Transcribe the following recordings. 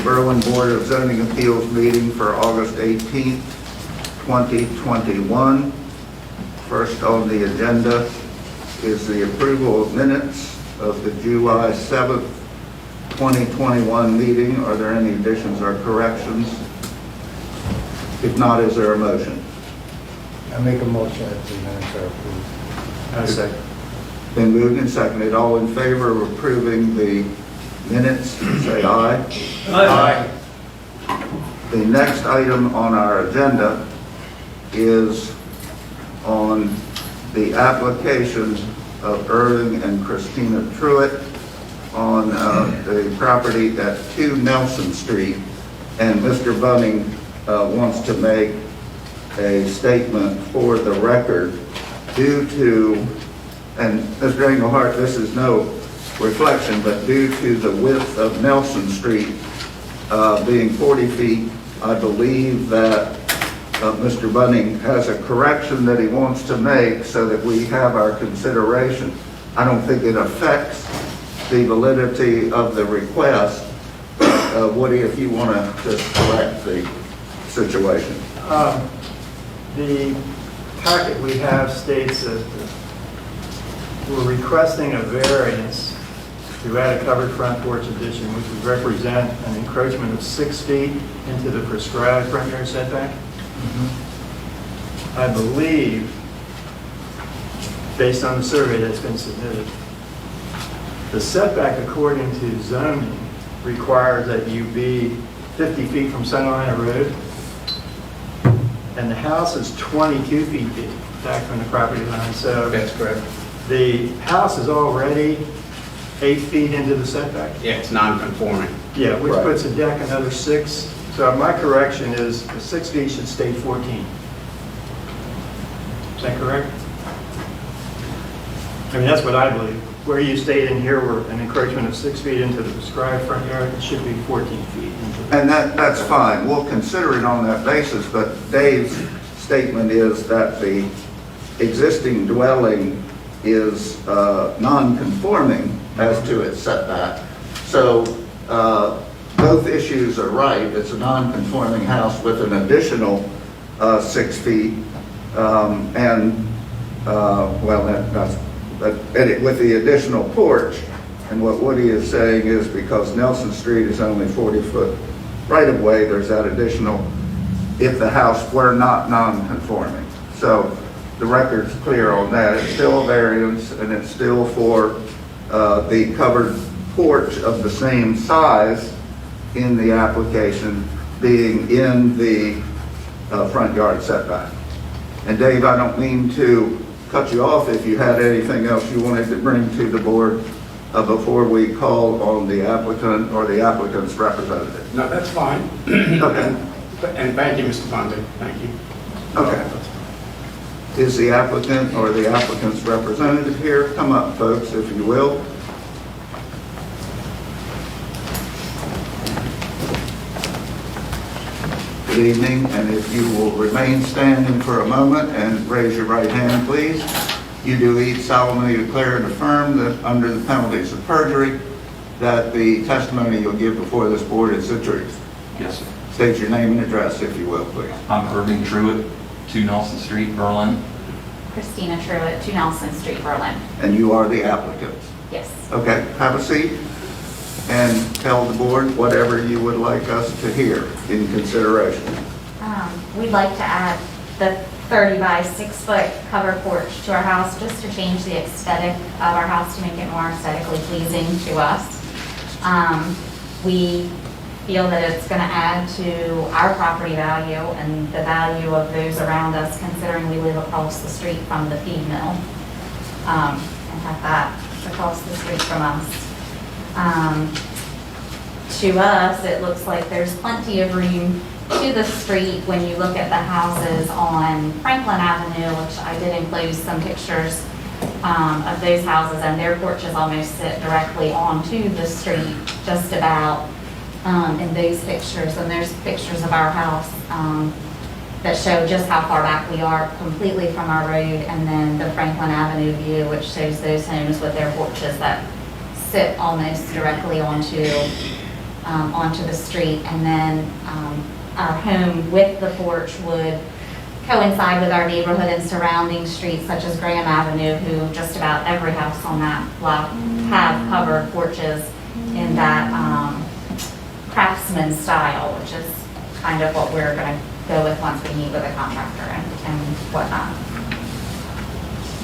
Berlin Board of Zoning Appeals meeting for August 18th, 2021. First on the agenda is the approval of minutes of the July 7th, 2021 meeting. Are there any additions or corrections? If not, is there a motion? I make a motion that the minutes are approved. I second. Been moved and seconded. All in favor of approving the minutes, say aye. Aye. The next item on our agenda is on the application of Irving and Christina Truitt on the property at 2 Nelson Street. And Mr. Bunning wants to make a statement for the record due to, and Mr. Engelhardt, this is no reflection, but due to the width of Nelson Street being 40 feet, I believe that Mr. Bunning has a correction that he wants to make so that we have our consideration. I don't think it affects the validity of the request. Woody, if you want to just correct the situation. The packet we have states that we're requesting a variance to add a covered front porch addition, which would represent an encroachment of 6 feet into the prescribed front yard setback. I believe, based on the survey that's been submitted, the setback according to zoning requires that you be 50 feet from center line of road, and the house is 22 feet back from the property line. So That's correct. the house is already 8 feet into the setback. Yeah, it's non-conforming. Yeah, which Right. puts a deck another 6. So my correction is the 6 feet should stay 14. Is that correct? I mean, that's what I believe. Where you state in here, where an encroachment of 6 feet into the prescribed front yard, it should be 14 feet. And that's fine. We'll consider it on that basis, but Dave's statement is that the existing dwelling is non-conforming as to its setback. So both issues are right. It's a non-conforming house with an additional 6 feet, with the additional porch. And what Woody is saying is because Nelson Street is only 40-foot right-of-way, there's that additional if the house were not non-conforming. So the record's clear on that. It's still a variance, and it's still for the covered porch of the same size in the application being in the front yard setback. And Dave, I don't mean to cut you off if you had anything else you wanted to bring to the board before we call on the applicant or the applicant's representative. No, that's fine. Okay. And thank you, Mr. Bunting. Thank you. Okay. Is the applicant or the applicant's representative here? Come up, folks, if you will. Good evening, and if you will remain standing for a moment and raise your right hand, please. You do each solemnly declare and affirm that under the penalties of perjury, that the testimony you'll give before this board is the truth. Yes, sir. State your name and address, if you will, please. I'm Irving Truitt, 2 Nelson Street, Berlin. Christina Truitt, 2 Nelson Street, Berlin. And you are the applicant. Yes. Okay, have a seat and tell the board whatever you would like us to hear in consideration. We'd like to add the 30 by 6 foot covered porch to our house just to change the aesthetic of our house to make it more aesthetically pleasing to us. We feel that it's going to add to our property value and the value of those around us, considering we live across the street from the feed mill and have that across the street from us. To us, it looks like there's plenty of room to the street when you look at the houses on Franklin Avenue, which I did include some pictures of those houses, and their porches almost sit directly onto the street, just about in those pictures. And there's pictures of our house that show just how far back we are completely from our road, and then the Franklin Avenue view, which shows those homes with their porches that sit almost directly onto onto the street. And then our home with the porch would coincide with our neighborhood and surrounding streets such as Graham Avenue, who just about every house on that block have covered porches in that craftsman style, which is kind of what we're going to go with once we meet with a contractor and whatnot.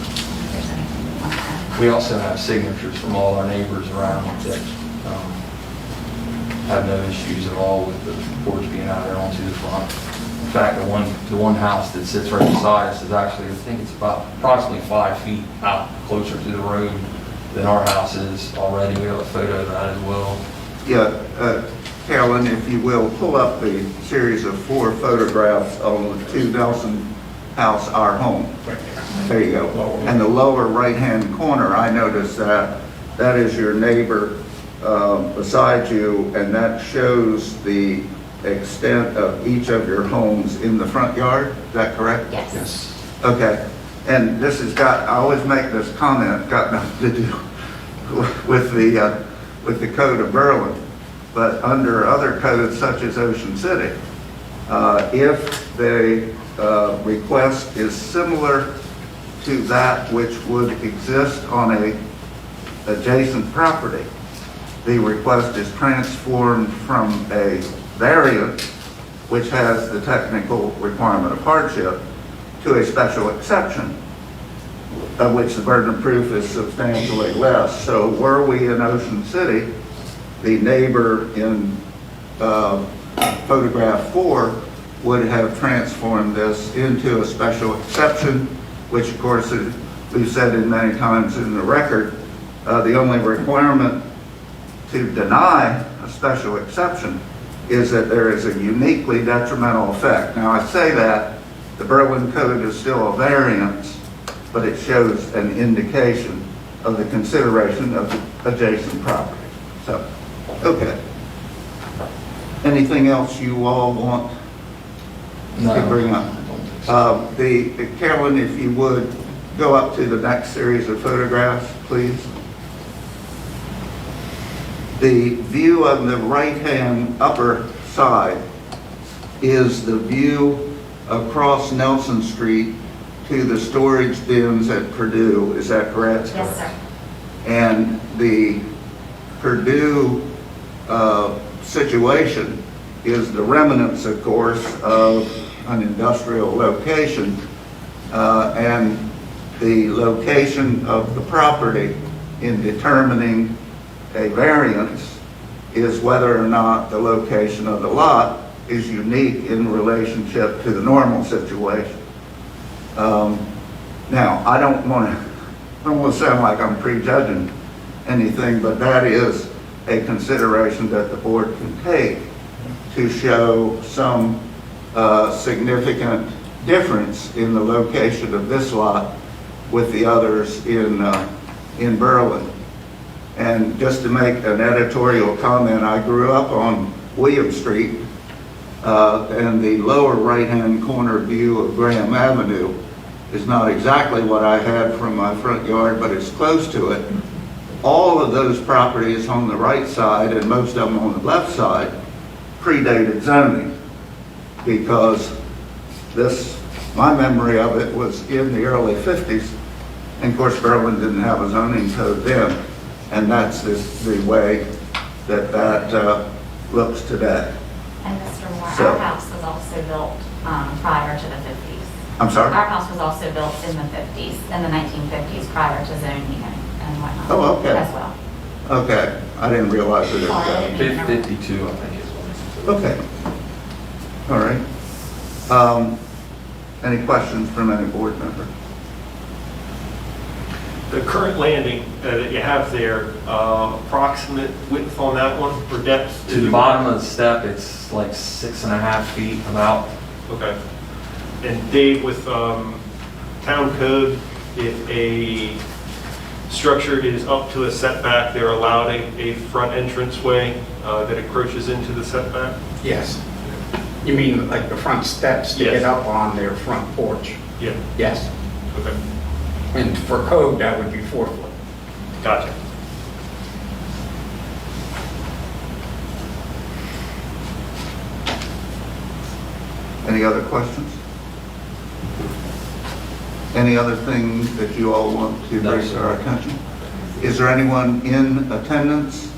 If there's anything you want to add. We also have signatures from all our neighbors around that have no issues at all with the porch being out there onto the front. In fact, the one house that sits right beside us is actually, I think it's about approximately 5 feet out closer to the road than our house is already. We have a photo of that as well. Yeah, Carolyn, if you will, pull up the series of 4 photographs on the 2 Nelson House, Our Home. Right there. There you go. And the lower right-hand corner, I noticed that is your neighbor beside you, and that shows the extent of each of your homes in the front yard. Is that correct? Yes. Okay. And this has got, I always make this comment, got nothing to do with the code of Berlin, but under other codes such as Ocean City, if the request is similar to that which would exist on a adjacent property, the request is transformed from a variance, which has the technical requirement of hardship, to a special exception, of which the burden of proof is substantially less. So were we in Ocean City, the neighbor in photograph 4 would have transformed this into a special exception, which of course, as we've said it many times in the record, the only requirement to deny a special exception is that there is a uniquely detrimental effect. Now I say that the Berlin Code is still a variance, but it shows an indication of the consideration of the adjacent property. So, okay. Anything else you all want to bring up? I don't think so. Carolyn, if you would, go up to the next series of photographs, please. The view on the right-hand upper side is the view across Nelson Street to the storage bins at Purdue. Is that correct? Yes, sir. And the Purdue situation is the remnants, of course, of an industrial location, and the location of the property in determining a variance is whether or not the location of the lot is unique in relationship to the normal situation. Now, I don't want to sound like I'm prejudging anything, but that is a consideration that the board can take to show some significant difference in the location of this lot with the others in Berlin. And just to make an editorial comment, I grew up on William Street, and the lower right-hand corner view of Graham Avenue is not exactly what I had from my front yard, but it's close to it. All of those properties on the right side, and most of them on the left side, predated zoning, because my memory of it was in the early 50s, and of course Berlin didn't have a zoning code then. And that's the way that looks today. And Mr. Moore, So- our house was also built prior to the 50s. I'm sorry? Our house was also built in the 50s, in the 1950s, prior to zoning and whatnot. Oh, okay. As well. Okay, I didn't realize it. Sorry. 52, I think is what it is. Okay, all right. Any questions from any board member? The current landing that you have there, approximate width on that one, or depth? To the bottom of the step, it's like 6.5 feet about. Okay. And Dave, with town code, if a structure is up to a setback, they're allowed a front entranceway that encroaches into the setback? Yes. You mean like the front steps to Yes. get up on their front porch? Yeah, Yes. okay, And for code, that would be 4 foot. gotcha. Any other questions? Any other things that you all want to No, bring to sir. our attention? Is there anyone in attendance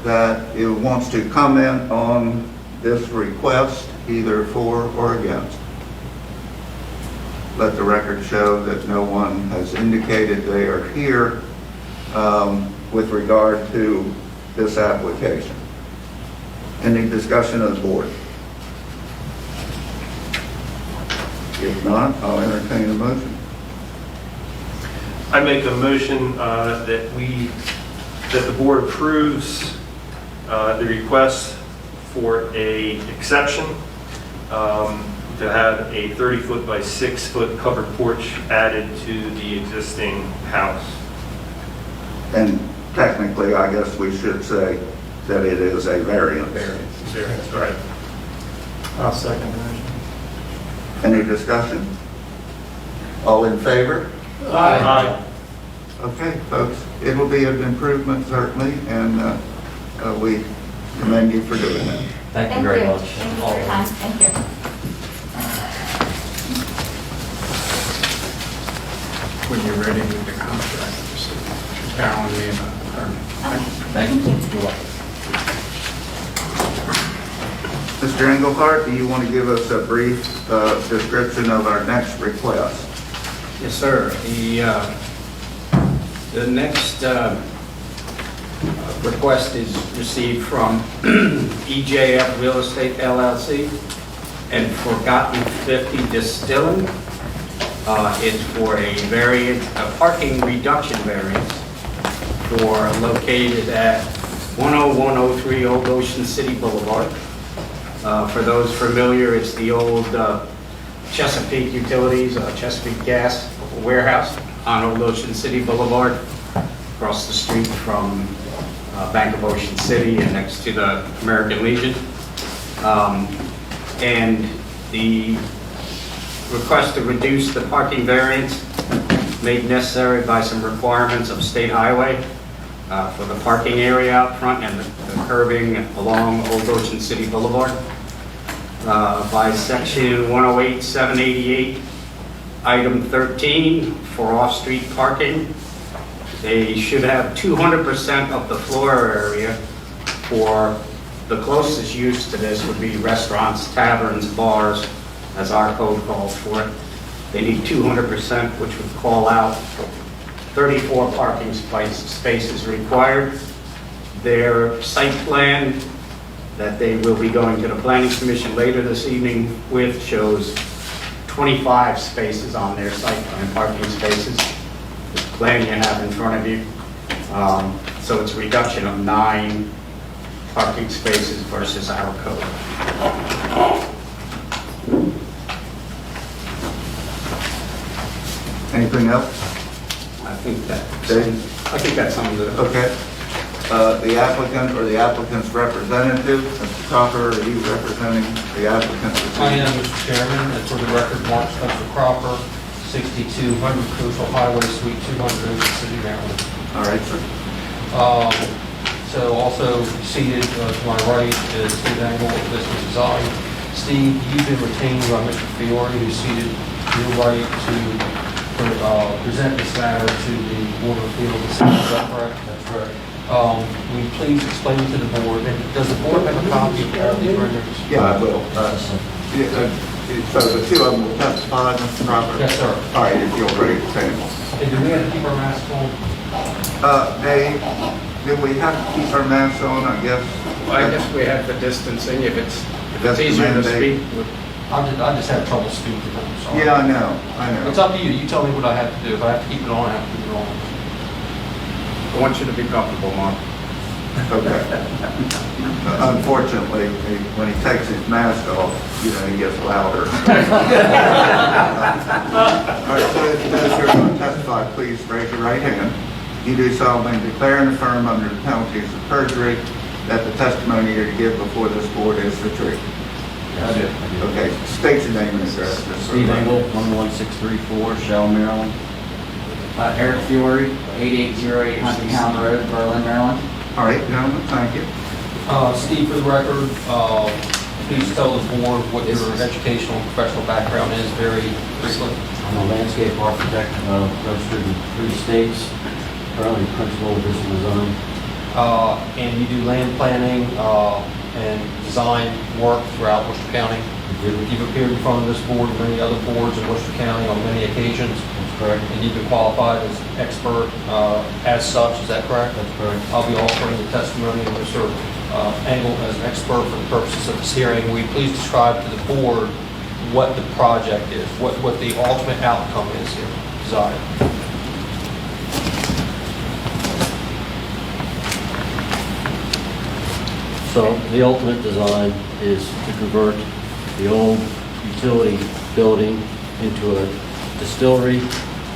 that wants to comment on this request, either for or against? Let the record show that no one has indicated they are here with regard to this application. Any discussion of the board? If not, I'll entertain a motion. I make a motion that the board approves the request for a exception to have a 30-foot by 6-foot covered porch added to the existing house. And technically, I guess we should say that it is a variance. Variance, right. I'll second the motion. Any discussion? All in favor? Aye. Okay, folks, it will be an improvement certainly, and we commend you for doing that. Thank you very much. Thank you for your time. Thank you. When you're ready with the contract, just telling me about the permit. Thank you. You're welcome. Mr. Engelhardt, do you want to give us a brief description of our next request? Yes, sir. The next request is received from EJF Real Estate LLC and Forgotten 50 Distilling. It's for a parking reduction variance located at 10103 Old Ocean City Boulevard. For those familiar, it's the old Chesapeake Utilities, Chesapeake Gas warehouse on Old Ocean City Boulevard, across the street from Bank of Ocean City and next to the American Legion. And the request to reduce the parking variance made necessary by some requirements of state highway for the parking area out front and the curbing along Old Ocean City Boulevard. By section 108-788, item 13, for off-street parking, they should have 200% of the floor area for the closest use to this would be restaurants, taverns, bars, as our code calls for it. They need 200%, which would call out 34 parking spaces required. Their site plan that they will be going to the Planning Commission later this evening with shows 25 spaces on their site plan, parking spaces. The plan you have in front of you. So it's a reduction of 9 parking spaces versus our code. Anything else? I think that sums it up. Okay. The applicant or the applicant's representative, Mr. Cropper, are you representing the applicant? I am, Mr. Chairman, and for the record, Mark Spencer Cropper, 6200 Coastal Highway, Suite 200, Ocean City, Maryland. All right, sir. So also seated to my right is Steve Engel of Business Design. Steve, you've been retained by Mr. Fiore, who's seated to your right to present this matter to the Board of Appeals. Is that correct? That's correct. Will you please explain to the board, and does the board have a copy of all these renderings? Yeah, I will. So the two of them will testify, Mr. Cropper? Yes, sir. All right, if you're ready to say them. And do we have to keep our masks on? Do we have to keep our masks on, I guess? Well, I guess we have the distancing, if it's That's the easier to mandate. speak. I just have trouble speaking, I'm sorry. Yeah, I know. It's up to you, you tell me what I have to do. If I have to keep it on, I have to keep it on. I want you to be comfortable, Mark. Okay. Unfortunately, when he takes his mask off, he gets louder. All right, so those who are going to testify, please raise your right hand. You do solemnly declare and affirm under the penalties of perjury that the testimony you're to give before this board is the truth. Yes, sir. Okay, state your name and address. just for Steve the record. Engel, 11634, Shell, Maryland. Eric Fiore, 8808 Huntingtown Road, Berlin, Maryland. All right, gentlemen, thank you. Steve, for the record, please tell the board what your educational and professional background is very briefly? I'm a landscape architect, registered in 3 states, currently principal of business design. And you do land planning and design work throughout Worcester County. You've appeared in front of this board and many other boards in Worcester County on many occasions. That's correct. And you've been qualified as expert as such, is that correct? That's correct. I'll be offering the testimony of Mr. Engel as an expert for the purposes of this hearing. Will you please describe to the board what the project is, what the ultimate outcome is here, desired? So the ultimate design is to convert the old utility building into a distillery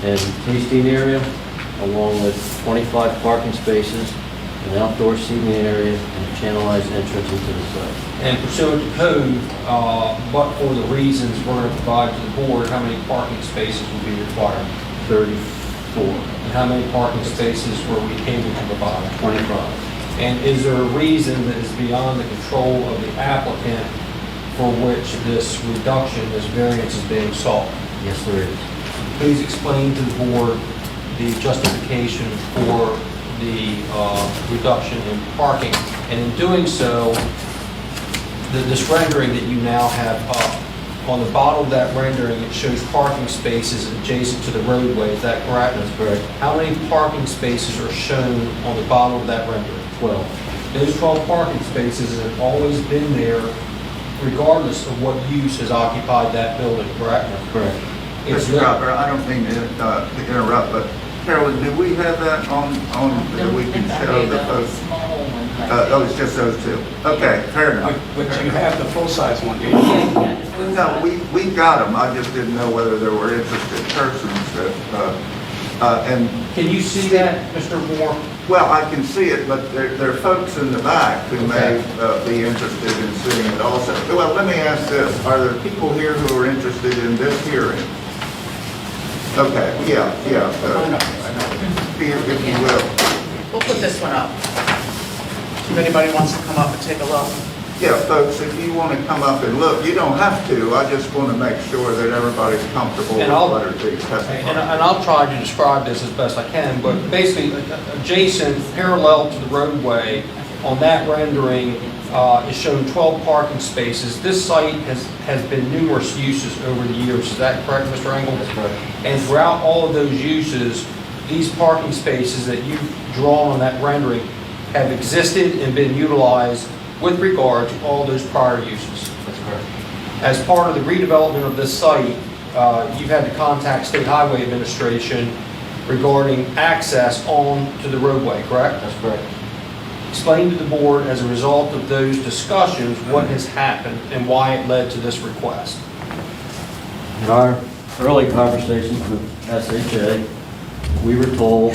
and tasting area, along with 25 parking spaces, an outdoor seating area, and a channelized entrance into the site. And pursuant to code, but for the reasons we're going to provide to the board, how many parking spaces will be required? 34, And how many parking spaces were we able to provide? 25. And is there a reason that is beyond the control of the applicant for which this reduction, this variance is being sought? Yes, there is. Please explain to the board the justification for the reduction in parking. And in doing so, this rendering that you now have up, on the bottom of that rendering, it shows parking spaces adjacent to the roadway. Is that correct? That's correct. How many parking spaces are shown on the bottom of that rendering? 12. Those 12 parking spaces have always been there regardless of what use has occupied that building, correct? That's correct. It's Mr. Cropper, I don't mean to interrupt, but Carolyn, do we have that on, that we can show the folks? Oh, it's just those 2. Okay, fair enough. But you have the full-size one, do you? No, we got them, I just didn't know whether there were interested persons that, and, Can you see that, Mr. Moore? well, I can see it, but there are folks in the back who may be interested in seeing it also. Well, let me ask this, are there people here who are interested in this hearing? Okay, yeah, if you will. We'll put this one up. If anybody wants to come up and take a look. Yeah, folks, if you want to come up and look, you don't have to, I just want to make sure that everybody's comfortable with And I'll- what are being And testified. I'll try to describe this as best I can, but basically adjacent, parallel to the roadway, on that rendering is shown 12 parking spaces. This site has been numerous uses over the years. Is that correct, Mr. Engel? That's correct. And throughout all of those uses, these parking spaces that you've drawn on that rendering have existed and been utilized with regard to all those prior uses. That's correct. As part of the redevelopment of this site, you've had to contact State Highway Administration regarding access on to the roadway, correct? That's correct. Explain to the board, as a result of those discussions, what has happened and why it led to this request. In our early conversations with SHA, we were told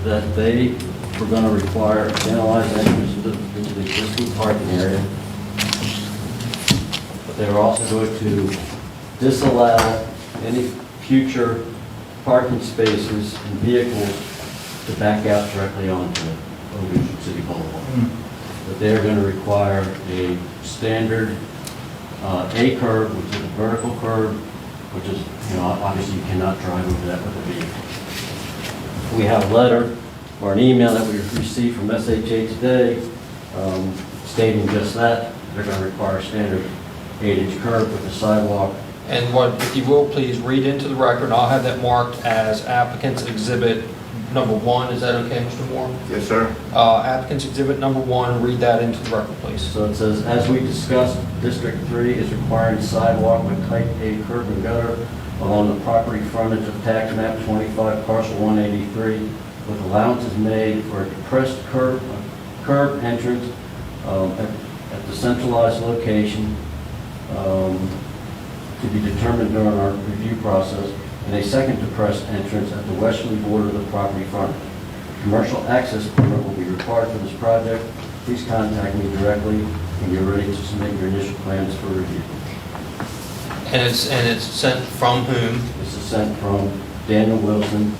that they were going to require a channelized entrance into the existing parking area, but they were also going to disallow any future parking spaces and vehicles to back out directly onto Old City Boulevard. But they are going to require a standard A curve, which is a vertical curve, which is, obviously you cannot drive over that with a vehicle. We have a letter or an email that we received from SHA today stating just that. They're going to require a standard 8-inch curve with a sidewalk. And what, if you will, please read into the record, I'll have that marked as applicant's exhibit number 1. Is that okay, Mr. Moore? Yes, sir. Applicant's exhibit number 1, read that into the record, please. So it says, as we discussed, District 3 is requiring sidewalk with type A curb and gutter along the property frontage of tax map 25, parcel 183, with allowances made for a depressed curb entrance at the centralized location to be determined during our review process, and a second depressed entrance at the westerly border of the property front. Commercial access permit will be required for this project. Please contact me directly when you're ready to submit your initial plans for review. And it's sent from whom? This is sent from Daniel Wilson,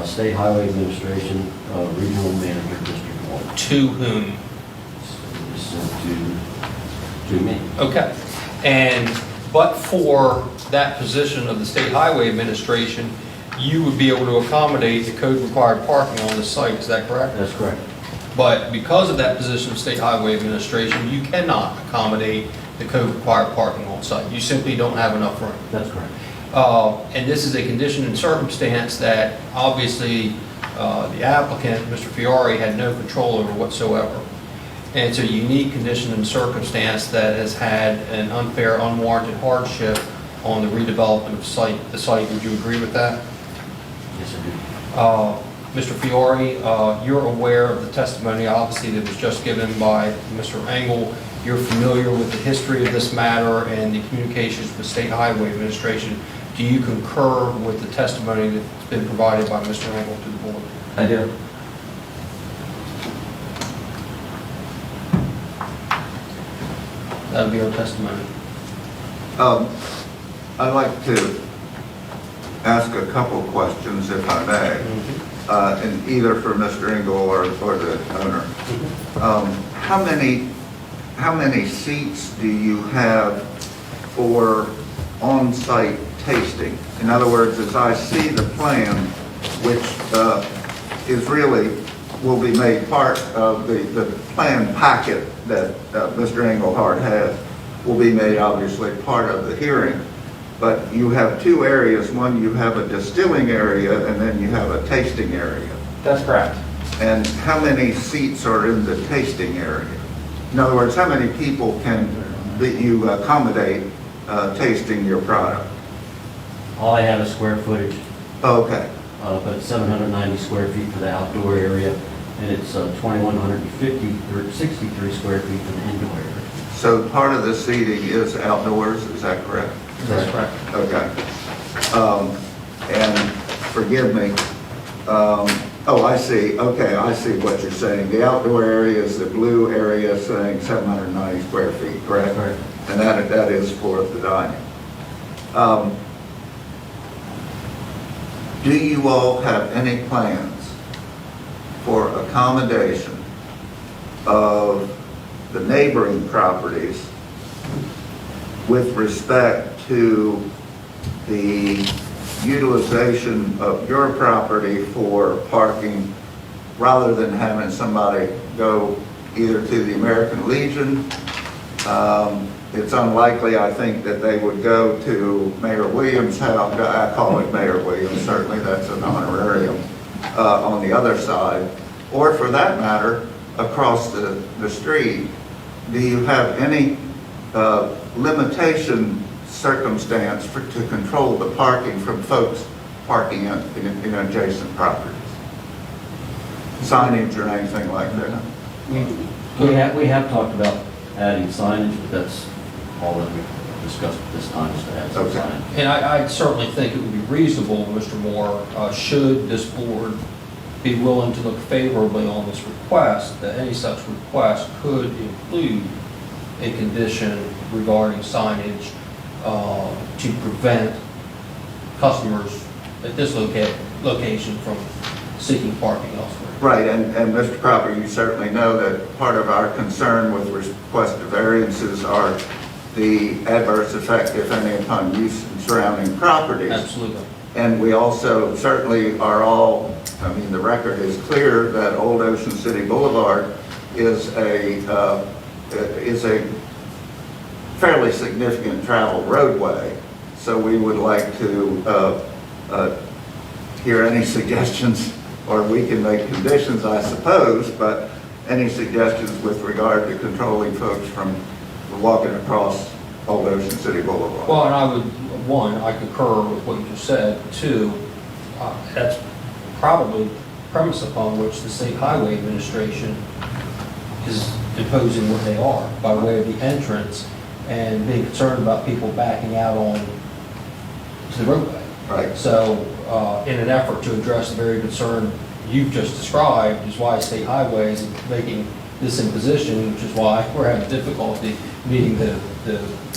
State Highway Administration, Regional Manager, District 1. To whom? It's sent to to me. Okay. But for that position of the State Highway Administration, you would be able to accommodate the code-required parking on the site, is that correct? That's correct. But because of that position of State Highway Administration, you cannot accommodate the code-required parking on site. You simply don't have enough room. That's correct. And this is a condition and circumstance that obviously the applicant, Mr. Fiore, had no control over whatsoever. And it's a unique condition and circumstance that has had an unfair, unwarranted hardship on the redevelopment of the site. Would you agree with that? Yes, I do. Mr. Fiore, you're aware of the testimony, obviously, that was just given by Mr. Engel. You're familiar with the history of this matter and the communications with the State Highway Administration. Do you concur with the testimony that's been provided by Mr. Engel to the board? I do. That'll be our testimony. I'd like to ask a couple questions, if I may, and either for Mr. Engel or the owner. How many seats do you have for on-site tasting? In other words, as I see the plan, which is really, will be made part of the plan packet that Mr. Engelhardt has, will be made obviously part of the hearing. But you have two areas. One, you have a distilling area, and then you have a tasting area. That's correct. And how many seats are in the tasting area? In other words, how many people that you accommodate tasting your product? All I have is square footage, Okay, but it's 790 square feet for the outdoor area, and it's 2,163 square feet for the indoor area. so part of the seating is outdoors, is that correct? That's correct. Okay. And forgive me, oh, I see, okay, I see what you're saying. The outdoor area is the blue area saying 790 square feet, correct? Correct. And that is for the dining. Do you all have any plans for accommodation of the neighboring properties with respect to the utilization of your property for parking, rather than having somebody go either to the American Legion? It's unlikely, I think, that they would go to Mayor Williams' house. I call it Mayor Williams, certainly that's an honorarium, on the other side. Or for that matter, across the street. Do you have any limitation circumstance to control the parking from folks parking in adjacent properties? Signage or anything like that? We have talked about adding signage, but that's all that we've discussed at this time, is to add some Okay. signage. And I certainly think it would be reasonable, Mr. Moore, should this board be willing to look favorably on this request, that any such request could include a condition regarding signage to prevent customers at this location from seeking parking elsewhere. Right, and Mr. Cropper, you certainly know that part of our concern with requested variances are the adverse effect, if any, upon use in surrounding properties. Absolutely. And we also certainly are all, I mean, the record is clear that Old Ocean City Boulevard is a fairly significant travel roadway. So we would like to hear any suggestions, or we can make conditions, I suppose, but any suggestions with regard to controlling folks from walking across Old Ocean City Boulevard. Well, and I would, one, I concur with what you just said. Two, that's probably premise upon which the State Highway Administration is imposing what they are by way of the entrance and being concerned about people backing out on to the roadway. Right. So, in an effort to address the very concern you've just described, is why State Highway is making this imposition, which is why we're having difficulty meeting the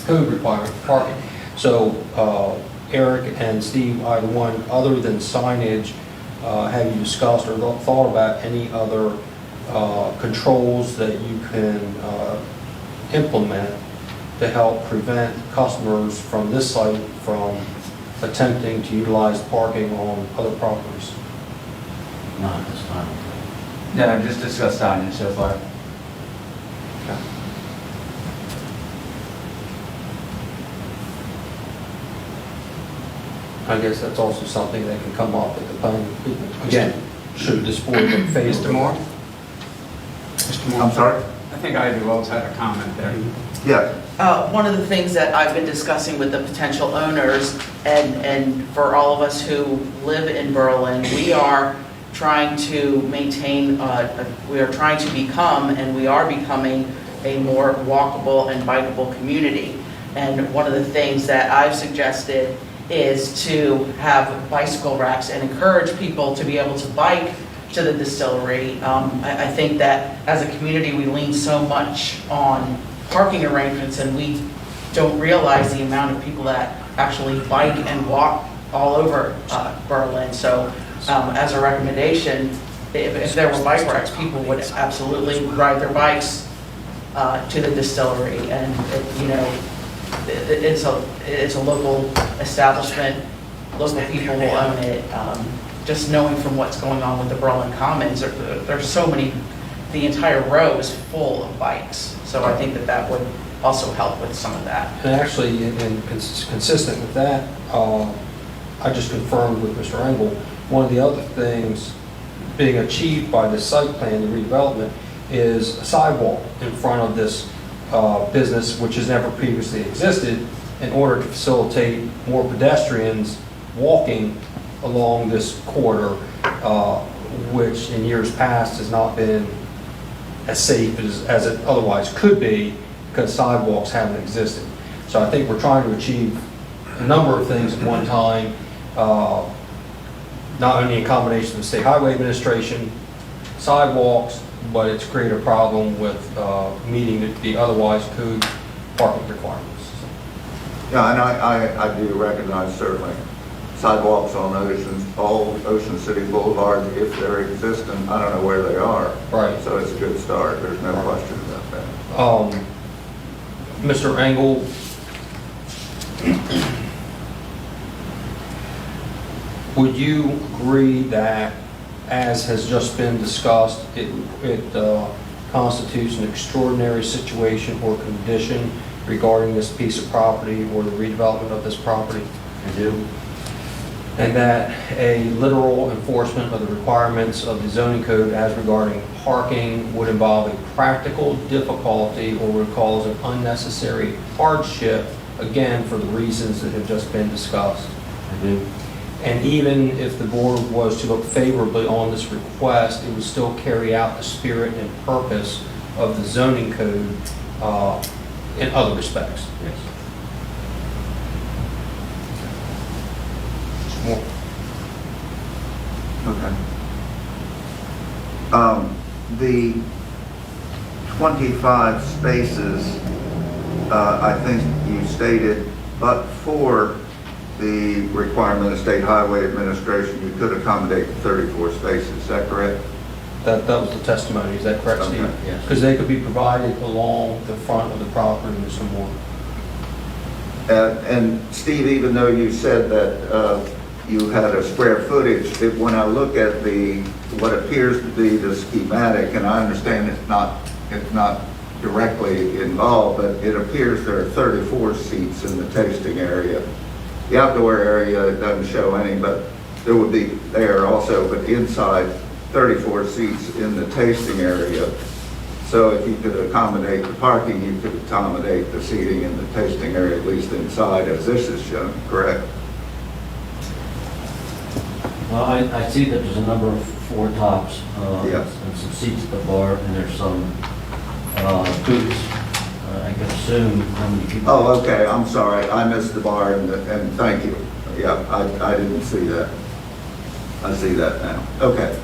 code requirement for parking. So, Eric and Steve, either one, other than signage, have you discussed or thought about any other controls that you can implement to help prevent customers from this site from attempting to utilize parking on other properties. Not at this time. No, just discussed on it so far. I guess that's also something that can come up at the time, again, should this board look phased. Mr. Moore? I'm sorry? I think Ivy Wells had a comment there. Yes. One of the things that I've been discussing with the potential owners, and for all of us who live in Berlin, we are trying to maintain, we are trying to become, and we are becoming, a more walkable and bikeable community. And one of the things that I've suggested is to have bicycle racks and encourage people to be able to bike to the distillery. I think that as a community, we lean so much on parking arrangements, and we don't realize the amount of people that actually bike and walk all over Berlin. So as a recommendation, if there were bike racks, people would absolutely ride their bikes to the distillery. And, it's a local establishment, local people will own it. Just knowing from what's going on with the Berlin Commons, there's so many, the entire row is full of bikes. So I think that would also help with some of that. And actually, consistent with that, I just confirmed with Mr. Engel, one of the other things being achieved by the site plan, the redevelopment, is a sidewalk in front of this business, which has never previously existed, in order to facilitate more pedestrians walking along this corridor, which in years past has not been as safe as it otherwise could be, because sidewalks haven't existed. So I think we're trying to achieve a number of things at one time, not only in combination with the State Highway Administration, sidewalks, but it's created a problem with meeting the otherwise code parking requirements. Yeah, and I do recognize certainly sidewalks on all Ocean City Boulevard, if they're existent, I don't know where they are. Right. So it's a good start, there's no question about that. Mr. Engel, would you agree that, as has just been discussed, it constitutes an extraordinary situation or condition regarding this piece of property or the redevelopment of this property? I do. And that a literal enforcement of the requirements of the zoning code as regarding parking would involve a practical difficulty or would cause an unnecessary hardship, again, for the reasons that have just been discussed? I do. And even if the board was to look favorably on this request, it would still carry out the spirit and purpose of the zoning code in other respects? Yes. Okay. The 25 spaces, I think you stated, but for the requirement of State Highway Administration, you could accommodate 34 spaces, is that correct? That was the testimony, is that correct, Steve? Okay. Yes. Because they could be provided along the front of the property or some more. And Steve, even though you said that you had a square footage, when I look at what appears to be the schematic, and I understand it's not directly involved, but it appears there are 34 seats in the tasting area. The outdoor area, it doesn't show any, but there would be there also, but inside, 34 seats in the tasting area. So if you could accommodate the parking, you could accommodate the seating in the tasting area, at least inside, as this is shown, correct? Well, I see that there's a number of four tops, Yes. and some seats at the bar, and there's some booths. I can assume how many people. Oh, okay, I'm sorry, I missed the bar, and thank you. Yeah, I didn't see that. I see that now. Okay.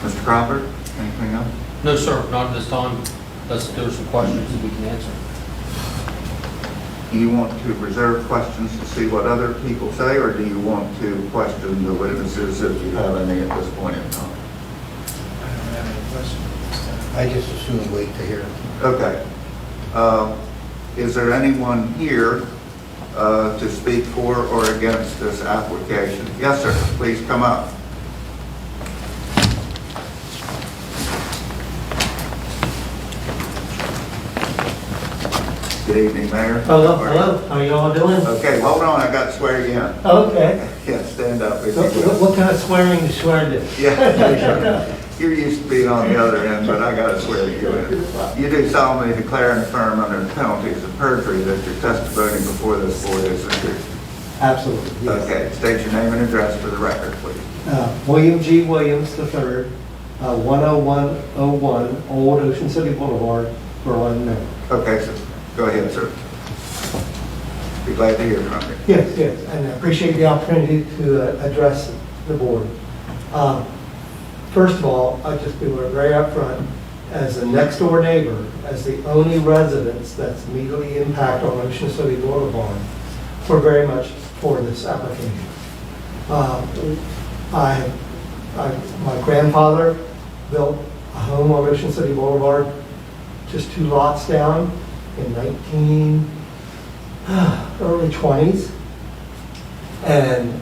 Mr. Crawford, anything else? No, sir, not at this time, unless there are some questions that we can answer. Do you want to reserve questions to see what other people say, or do you want to question the witnesses if you have any at this point in time? I don't have any. question. I just assume wait to hear. Okay. Is there anyone here to speak for or against this application? Yes, sir. Please come up. Good evening, Mayor. Hello, hello, how you all doing? Okay, hold on, I got to swear you in. Okay. Yeah, stand up. if you What will. what kind of swearing you swear to? Yeah, you're used to being on the other end, but I got to swear you in. You do solemnly declare and affirm under the penalties of perjury that your testimony before this board is the truth. Absolutely, yes. Okay, state your name and address for the record, please. William G. Williams III, 10101 Old Ocean City Boulevard, Berlin, Maryland. Okay, so go ahead, sir. Be glad to hear from you. Yes, yes, and I appreciate the opportunity to address the board. First of all, I'll just be very upfront, as a next door neighbor, as the only residence that's immediately impacted on Ocean City Boulevard, we're very much for this application. My grandfather built a home on Ocean City Boulevard, just 2 lots down in early 20s. And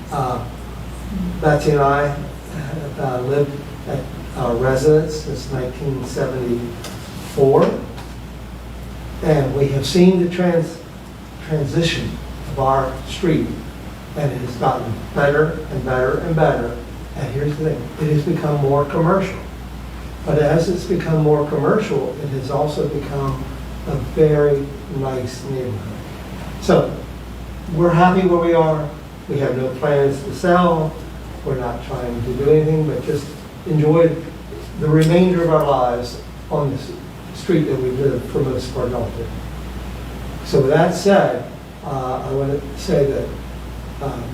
Betsy and I have lived at our residence since 1974. And we have seen the transition of our street, and it has gotten better and better and better. And here's the thing, it has become more commercial. But as it's become more commercial, it has also become a very nice neighborhood. So we're happy where we are. We have no plans to sell. We're not trying to do anything but just enjoy the remainder of our lives on this street that we've lived for most of our adulthood. So with that said, I want to say that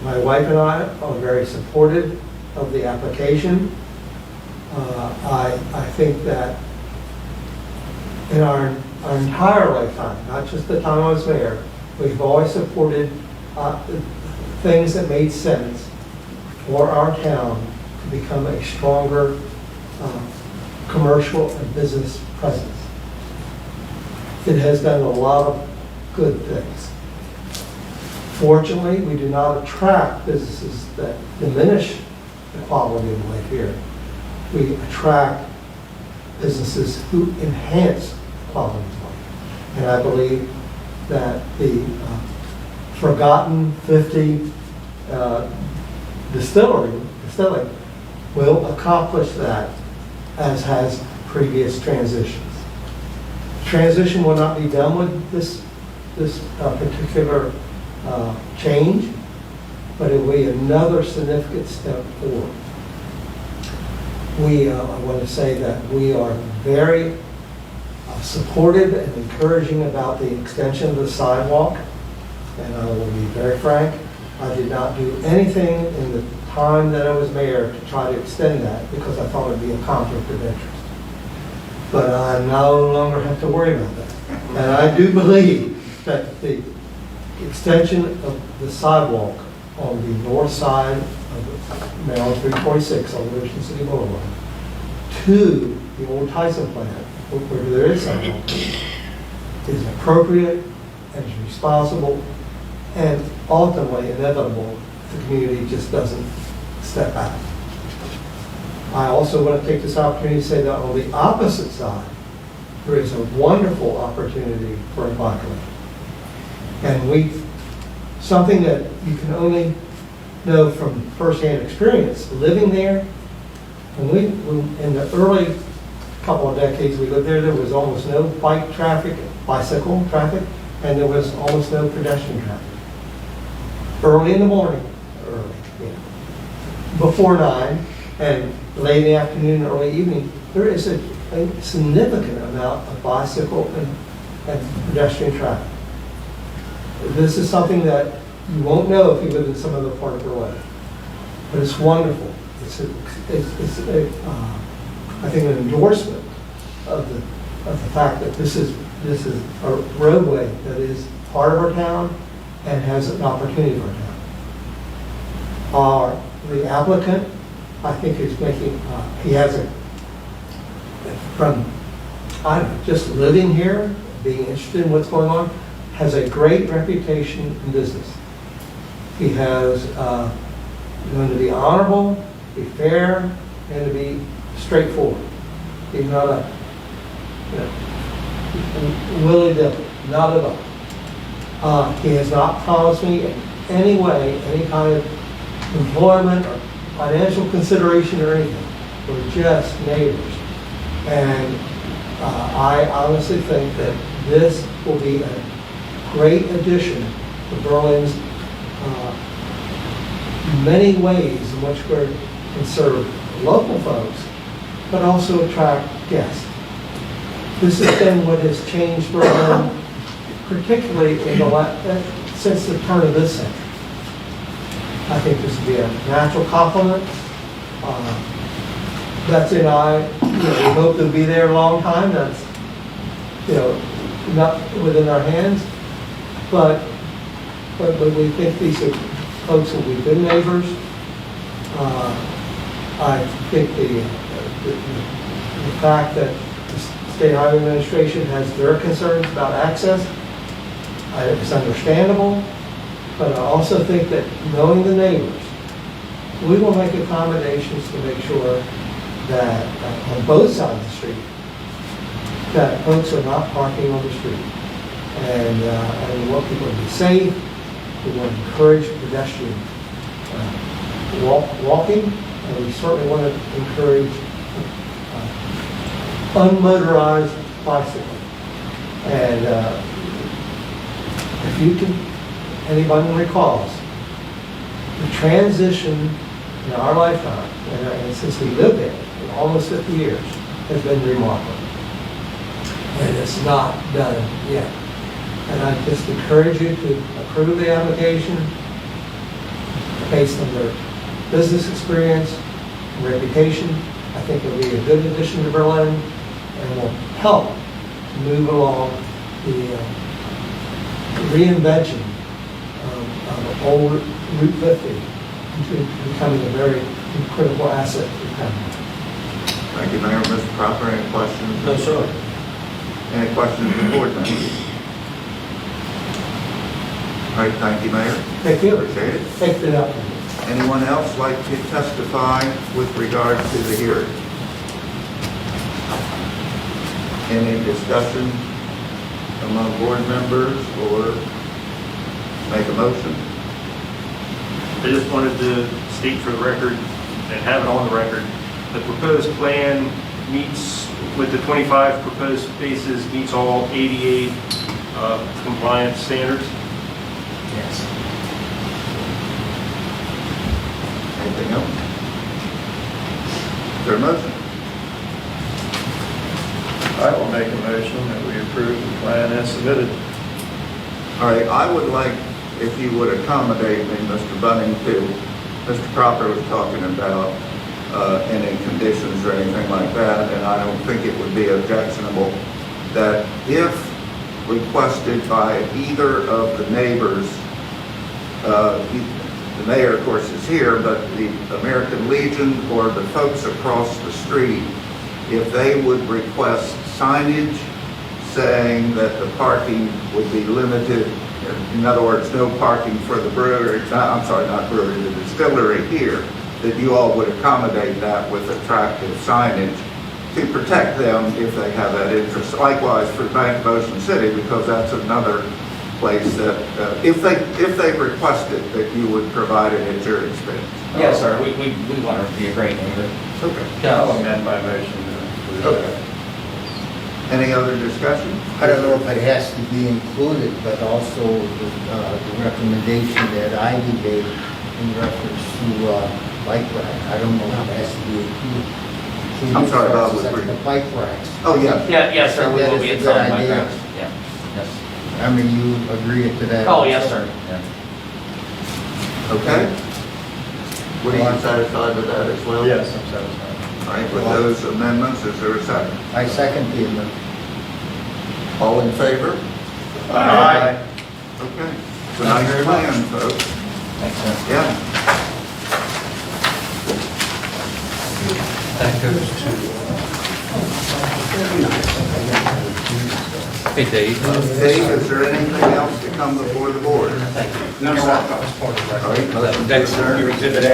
my wife and I are very supportive of the application. I think that in our entire lifetime, not just the time I was mayor, we've always supported things that made sense for our town to become a stronger commercial and business presence. It has done a lot of good things. Fortunately, we do not attract businesses that diminish the quality of life here. We attract businesses who enhance quality of life. And I believe that the forgotten 50 distilling will accomplish that, as has previous transitions. Transition will not be done with this particular change, but it will be another significant step forward. I want to say that we are very supportive and encouraging about the extension of the sidewalk. And I will be very frank, I did not do anything in the time that I was mayor to try to extend that because I thought it would be a conflict of interest. But I no longer have to worry about that. And I do believe that the extension of the sidewalk on the north side of Maryland 346 on Ocean City Boulevard to the old Tyson plant, where there is sidewalk, is appropriate and is responsible and ultimately inevitable if the community just doesn't step back. I also want to take this opportunity to say that on the opposite side, there is a wonderful opportunity for a bike lane. And something that you can only know from firsthand experience, living there, in the early couple of decades we lived there was almost no bicycle traffic, and there was almost no pedestrian traffic. Early in the morning, before 9, and late in the afternoon, early evening, there is a significant amount of bicycle and pedestrian traffic. This is something that you won't know if you live in some other part of Berlin, but it's wonderful. It's I think an endorsement of the fact that this is a roadway that is part of our town and has an opportunity for our town. The applicant, I think, is making he has from, just living here, being interested in what's going on, has a great reputation in business. He has going to be honorable, be fair, and to be straightforward. He's not a willy-nilly, not at all. He has not promised me in any way, any kind of employment or financial consideration or anything. We're just neighbors. And I honestly think that this will be a great addition to Berlin's many ways in which we can serve local folks, but also attract guests. This has been what has changed Berlin, particularly in since the turn of this century. I think this would be a natural compliment. Betsy and I, we hope to be there a long time. That's, not within our hands. But we think these folks will be good neighbors. I think the fact that the State Highway Administration has their concerns about access is understandable. But I also think that knowing the neighbors, we will make accommodations to make sure that on both sides of the street, that folks are not parking on the street. And we want people to be safe. We want to encourage pedestrian walking, and we certainly want to encourage unmotorized bicycling. And if you can, anybody recalls, the transition in our lifetime, and since we lived there for almost 50 years, has been remarkable. And it's not done yet. And I just encourage you to approve the application based on their business experience and reputation. I think it'll be a good addition to Berlin and will help to move along the reinvention of old Route 50 into becoming a very critical asset to the town. Thank you, Mayor. Mr. Cropper, any questions? No, sir. Any questions from board members? All right, thank you, Mayor. Thank you. Appreciate it. Take it up. Anyone else like to testify with regard to the hearing? Any discussion among board members or make a motion? I just wanted to state for the record and have it on the record, the proposed plan meets, with the 25 proposed spaces, meets all ADA compliance standards. Yes. Anything else? Is there a motion? I will make a motion that we approve the plan as submitted. All right, I would like, if you would accommodate me, Mr. Bunning, to, Mr. Cropper was talking about any conditions or anything like that, and I don't think it would be objectionable that if requested by either of the neighbors, the mayor, of course, is here, but the American Legion or the folks across the street, if they would request signage saying that the parking would be limited, in other words, no parking for the brewery, I'm sorry, not brewery, the distillery here, that you all would accommodate that with attractive signage to protect them if they have that interest. Likewise for Bank of Ocean City, because that's another place that, if they requested that you would provide it at your expense. Yes, sir, we want to be a great neighbor. Okay. I'll amend my motion to include Okay. that. Any other discussion? I don't know if it has to be included, but also the recommendation that Ivy gave in reference to bike rack. I don't know if it has to be included. I'm sorry, Bob, was The bike racks. Oh, yeah. Yes, sir, we will be That is a good installing my idea. grounds. Yeah, yes. I mean, you agree to that? Oh, yes, sir. Yeah. Okay. Would you be satisfied with that as well? Yes, I'm satisfied. All right, with those amendments, is there a second? I second the amendment. All in favor? Aye. Okay. It's a nice plan, folks. Thanks, sir. Yeah. That goes to Hey, Dave. Dave, is there anything else to come before the board? No, sir. That's your exhibit A?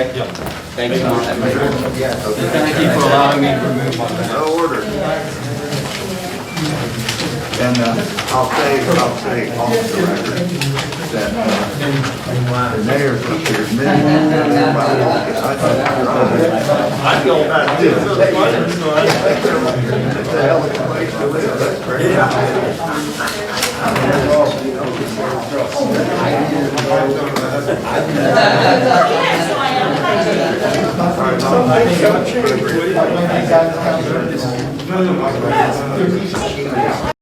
Thank you. Thank you for allowing me to remove my... So ordered. And I'll say off the record that the mayor's up here. I I'd go back to it. It's a hell of a place to live, that's great. Yes, I am.